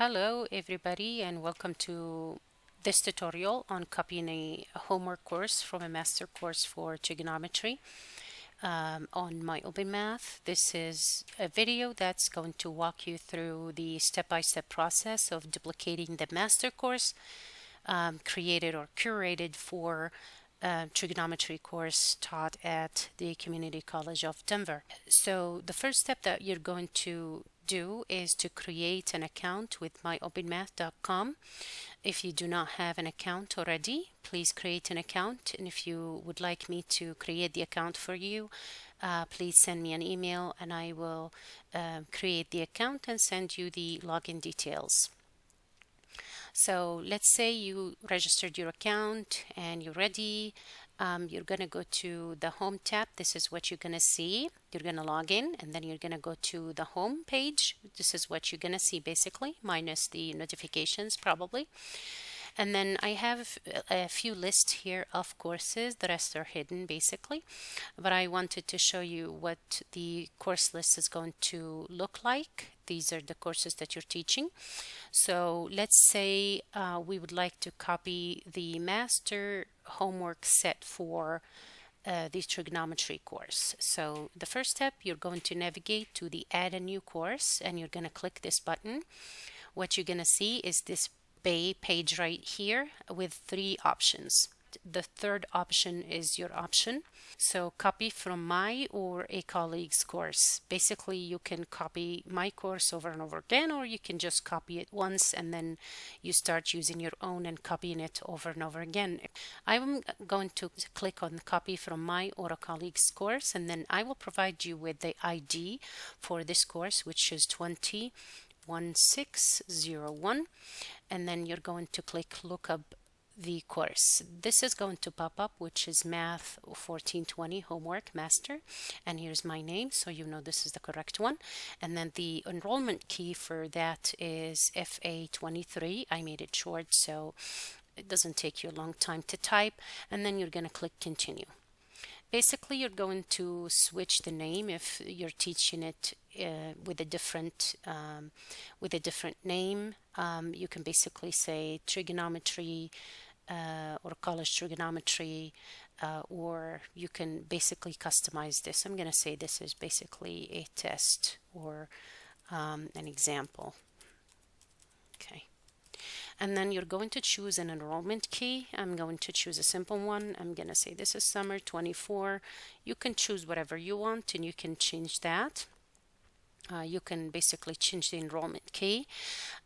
Hello everybody and welcome to this tutorial on copying a homework course from a master course for trigonometry on my OpenMath. This is a video that's going to walk you through the step-by-step process of duplicating the master course created or curated for trigonometry course taught at the Community College of Denver. So the first step that you're going to do is to create an account with myopenmath.com. If you do not have an account already, please create an account. And if you would like me to create the account for you, please send me an email and I will create the account and send you the login details. So let's say you registered your account and you're ready. You're going to go to the home tab. This is what you're going to see. You're going to log in and then you're going to go to the home page. This is what you're going to see basically, minus the notifications probably. And then I have a few lists here of courses. The rest are hidden basically, but I wanted to show you what the course list is going to look like. These are the courses that you're teaching. So let's say we would like to copy the master homework set for the trigonometry course. So the first step, you're going to navigate to the add a new course and you're going to click this button. What you're going to see is this page right here with three options. The third option is your option. So copy from my or a colleague's course. Basically, you can copy my course over and over again, or you can just copy it once and then you start using your own and copying it over and over again. I'm going to click on copy from my or a colleague's course, and then I will provide you with the ID for this course, which is 201601, and then you're going to click look up the course. This is going to pop up, which is Math 1420 Homework Master, and here's my name, so you know this is the correct one. And then the enrollment key for that is FA23. I made it short so it doesn't take you a long time to type, and then you're going to click continue. Basically, you're going to switch the name if you're teaching it with a different name. You can basically say trigonometry or college trigonometry, or you can basically customize this. I'm going to say this is basically a test or an example. Okay. And then you're going to choose an enrollment key. I'm going to choose a simple one. I'm going to say this is summer 24. You can choose whatever you want and you can change that. You can basically change the enrollment key.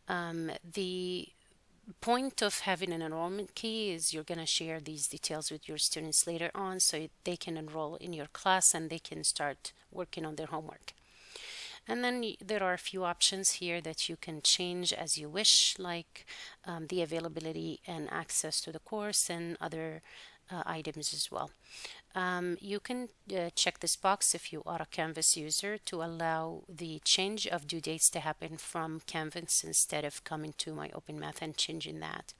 The point of having an enrollment key is you're going to share these details with your students later on so they can enroll in your class and they can start working on their homework. And then there are a few options here that you can change as you wish, like the availability and access to the course and other items as well. You can check this box if you are a Canvas user to allow the change of due dates to happen from Canvas instead of coming to my OpenMath and changing that.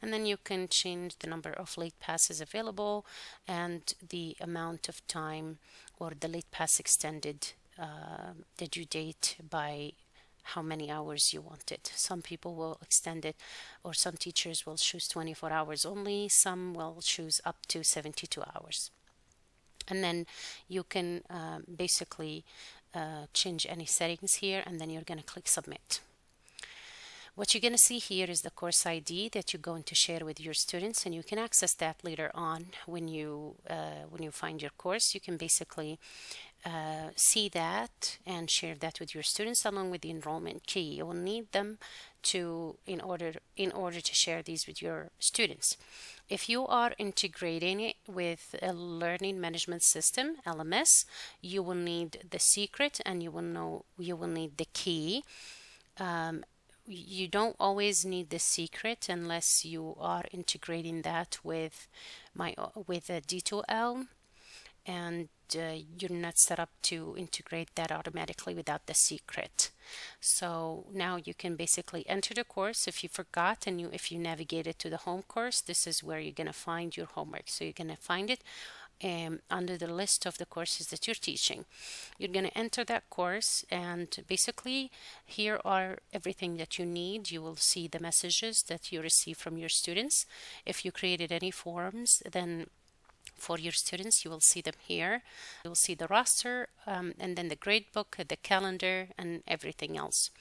And then you can change the number of late passes available and the amount of time or the late pass extended the due date by how many hours you want it. Some people will extend it, or some teachers will choose 24 hours only. Some will choose up to 72 hours. And then you can basically change any settings here, and then you're going to click submit. What you're going to see here is the course ID that you're going to share with your students, and you can access that later on when you find your course. You can basically see that and share that with your students along with the enrollment key. You will need them in order to share these with your students. If you are integrating it with a learning management system, LMS, you will need the secret and you will need the key. You don't always need the secret unless you are integrating that with a D2L, and you're not set up to integrate that automatically without the secret. So now you can basically enter the course. If you forgot and if you navigated to the home course, this is where you're going to find your homework. So you're going to find it under the list of the courses that you're teaching. You're going to enter that course, and basically here are everything that you need. You will see the messages that you receive from your students. If you created any forms, then for your students, you will see them here. You will see the roster, and then the grade book, the calendar, and everything else.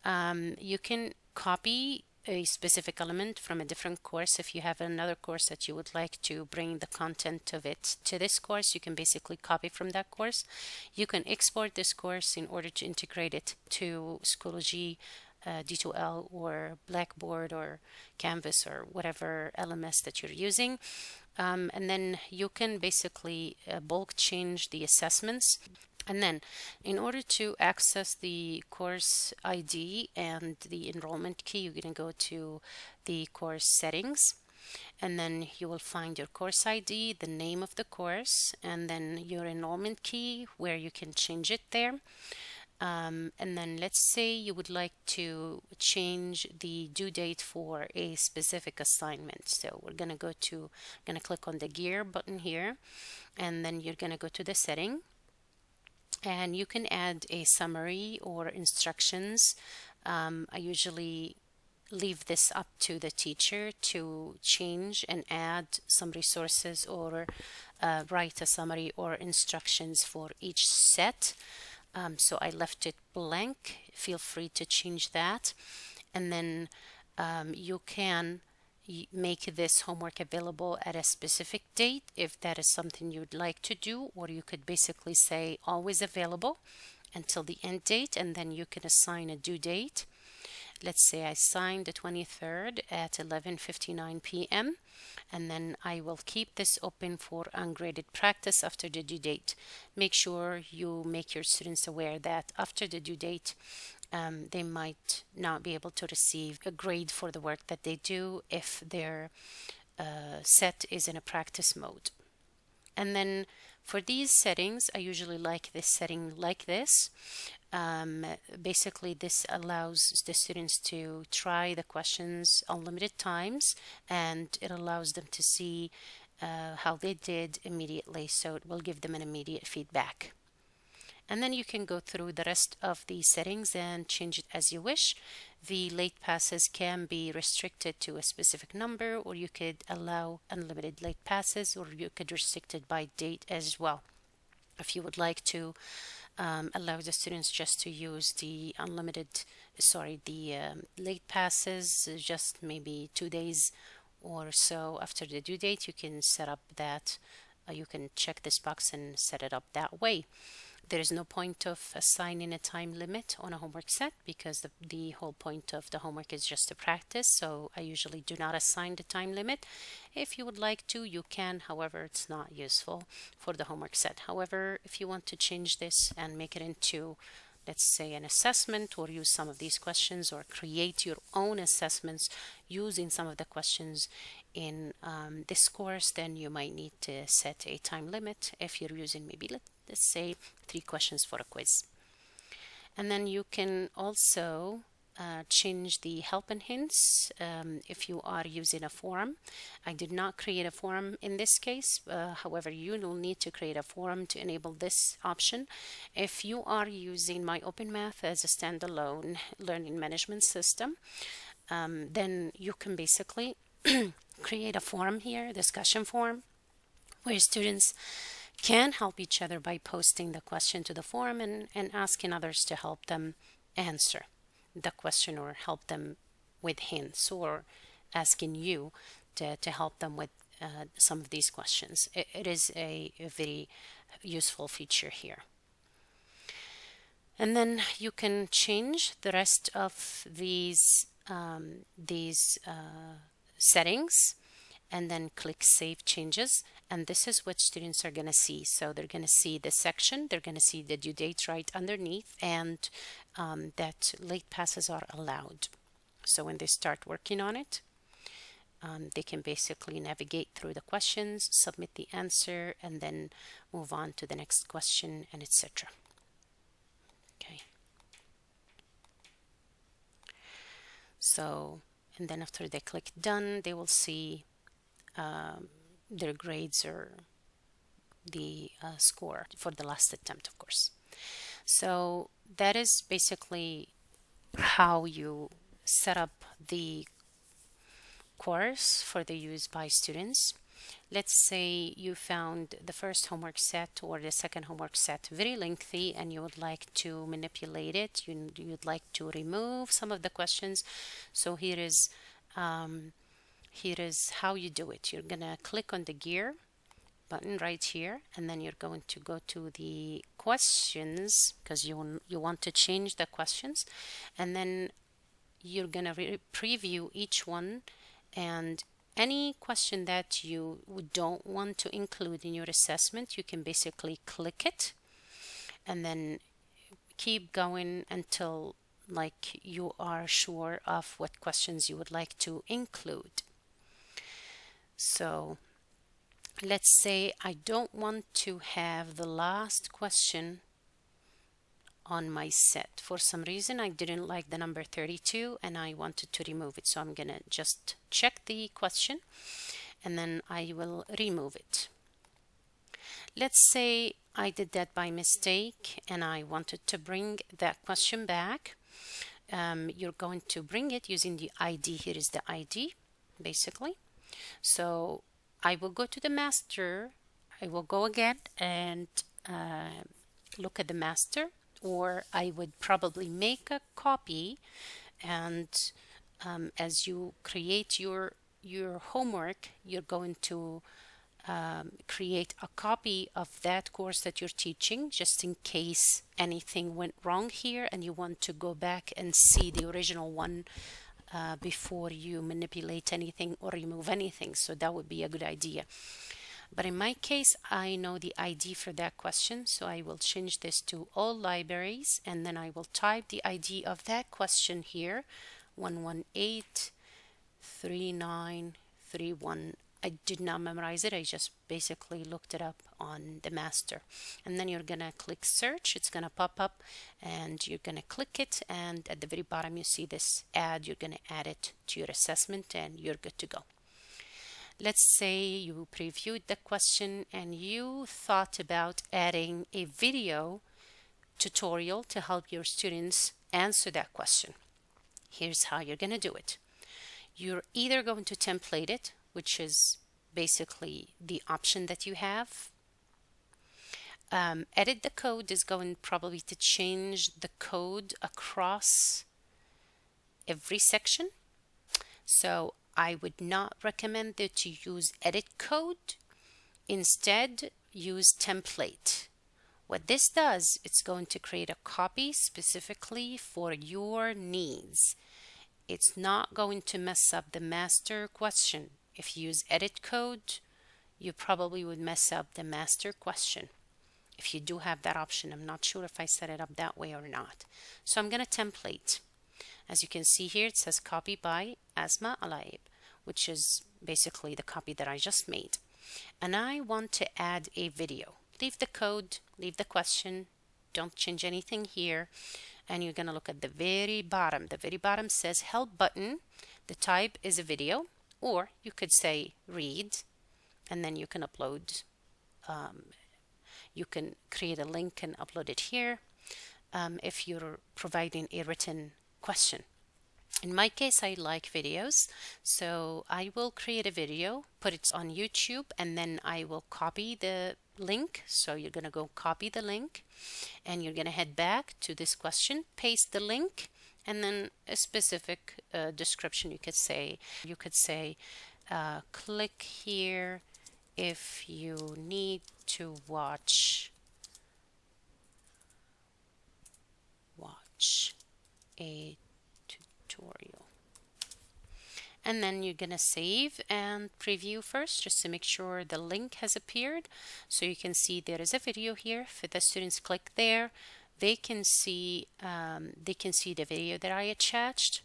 You can copy a specific element from a different course. If you have another course that you would like to bring the content of it to this course, you can basically copy from that course. You can export this course in order to integrate it to Schoology D2L or Blackboard or Canvas or whatever LMS that you're using. And then you can basically bulk change the assessments. And then in order to access the course ID and the enrollment key, you're going to go to the course settings, and then you will find your course ID, the name of the course, and then your enrollment key where you can change it there. And then let's say you would like to change the due date for a specific assignment. So we're going to click on the gear button here, and then you're going to go to the setting, and you can add a summary or instructions. I usually leave this up to the teacher to change and add some resources or write a summary or instructions for each set. So I left it blank. Feel free to change that. And then you can make this homework available at a specific date if that is something you'd like to do, or you could basically say always available until the end date, and then you can assign a due date. Let's say I assign the 23rd at 11:59 p.m. and then I will keep this open for ungraded practice after the due date. Make sure you make your students aware that after the due date they might not be able to receive a grade for the work that they do if their set is in a practice mode. And then for these settings, I usually like this setting like this. Basically, this allows the students to try the questions unlimited times, and it allows them to see how they did immediately, so it will give them an immediate feedback. And then you can go through the rest of the settings and change it as you wish. The late passes can be restricted to a specific number, or you could allow unlimited late passes, or you could restrict it by date as well. If you would like to allow the students just to use the late passes, just maybe 2 days or so after the due date, you can set up that. You can check this box and set it up that way. There is no point of assigning a time limit on a homework set because the whole point of the homework is just to practice. So I usually do not assign the time limit. If you would like to, you can. However, it's not useful for the homework set. However, if you want to change this and make it into, let's say, an assessment, or use some of these questions, or create your own assessments using some of the questions in this course, then you might need to set a time limit if you're using maybe let's say 3 questions for a quiz. And then you can also change the help and hints if you are using a form. I did not create a form in this case. However, you will need to create a form to enable this option. If you are using My Open Math as a standalone learning management system, then you can basically create a form here, discussion form, where students can help each other by posting the question to the forum and asking others to help them answer the question, or help them with hints, or asking you to help them with some of these questions. It is a very useful feature here. And then you can change the rest of these settings, and then click Save Changes. And this is what students are going to see. So they're going to see the section, they're going to see the due date right underneath, and that late passes are allowed. So when they start working on it, they can basically navigate through the questions, submit the answer, and then move on to the next question, and etc. Okay. So, and then after they click done, they will see their grades are the score for the last attempt, of course. So that is basically how you set up the course for the use by students. Let's say you found the first homework set or the second homework set very lengthy and you would like to manipulate it. You'd like to remove some of the questions. So here is how you do it. You're gonna click on the gear button right here, and then you're going to go to the questions because you want to change the questions, and then you're gonna preview each one, and any question that you don't want to include in your assessment, you can basically click it and then keep going until like you are sure of what questions you would like to include. So let's say I don't want to have the last question on my set. For some reason, I didn't like the number 32 and I wanted to remove it. So I'm gonna just check the question and then I will remove it. Let's say I did that by mistake and I wanted to bring that question back. You're going to bring it using the ID. Here is the ID, basically. So I will go to the master. I will go again and look at the master, or I would probably make a copy, and as you create your homework, you're going to create a copy of that course that you're teaching, just in case anything went wrong here and you want to go back and see the original one before you manipulate anything or remove anything. So that would be a good idea. But in my case, I know the ID for that question, so I will change this to all libraries, and then I will type the ID of that question here, 1183931. I did not memorize it, I just basically looked it up on the master. And then you're gonna click search, it's gonna pop up and you're gonna click it, and at the very bottom you see this add. You're gonna add it to your assessment and you're good to go. Let's say you previewed the question and you thought about adding a video tutorial to help your students answer that question. Here's how you're gonna do it. You're either going to template it, which is basically the option that you have. Edit the code is going probably to change the code across every section. So I would not recommend that you use edit code. Instead, use template. What this does, it's going to create a copy specifically for your needs. It's not going to mess up the master question. If you use edit code, you probably would mess up the master question. If you do have that option, I'm not sure if I set it up that way or not. So I'm going to template. As you can see here, it says copy by Asma Alaib, which is basically the copy that I just made. And I want to add a video. Leave the code, leave the question, don't change anything here. And you're going to look at the very bottom. The very bottom says help button. The type is a video, or you could say read, and then you can upload. You can create a link and upload it here if you're providing a written question. In my case, I like videos, so I will create a video, put it on YouTube, and then I will copy the link. So you're going to go copy the link, and you're going to head back to this question, paste the link, and then a specific description. You could say click here if you need to watch a tutorial. And then you're gonna save and preview first, just to make sure the link has appeared. So you can see there is a video here. If the students click there, they can see the video that I attached,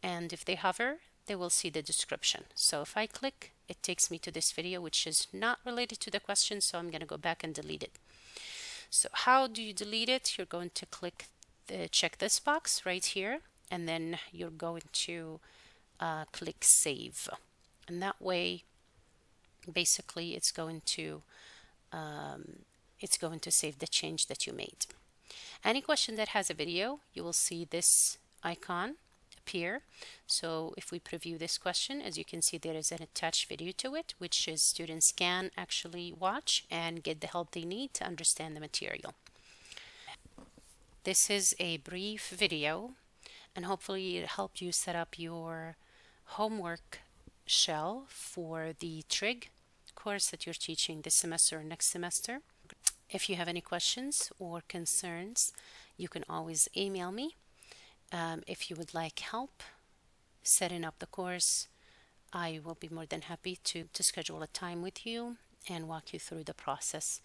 and if they hover, they will see the description. So if I click, it takes me to this video, which is not related to the question, so I'm gonna go back and delete it. So how do you delete it? You're going to click check this box right here, and then you're going to click save, and that way basically it's going to it's going to save the change that you made. Any question that has a video, you will see this icon appear. So if we preview this question, as you can see, there is an attached video to it, which is students can actually watch and get the help they need to understand the material. This is a brief video, and hopefully it helped you set up your homework shell for the trig course that you're teaching this semester or next semester. If you have any questions or concerns, you can always email me. If you would like help setting up the course, I will be more than happy to schedule a time with you and walk you through the process.